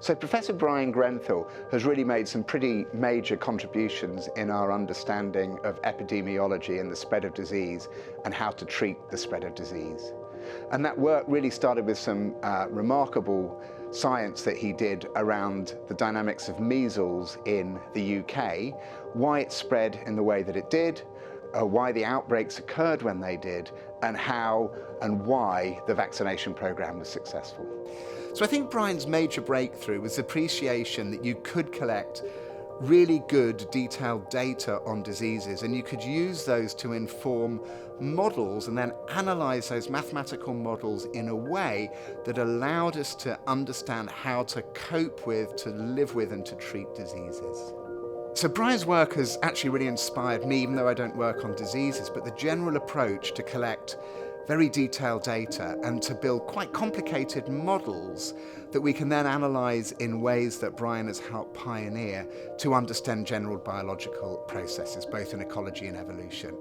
So Professor Bryan Grenfell has really made some pretty major contributions in our understanding of epidemiology and the spread of disease and how to treat the spread of disease. And that work really started with some remarkable science that he did around the dynamics of measles in the UK, why it spread in the way that it did, why the outbreaks occurred when they did, and how and why the vaccination program was successful. So I think Bryan's major breakthrough was the appreciation that you could collect really good detailed data on diseases, and you could use those to inform models and then analyse those mathematical models in a way that allowed us to understand how to cope with, to live with and to treat diseases. So Bryan's work has actually really inspired me, even though I don't work on diseases, but the general approach to collect very detailed data and to build quite complicated models that we can then analyse in ways that Bryan has helped pioneer to understand general biological processes, both in ecology and evolution.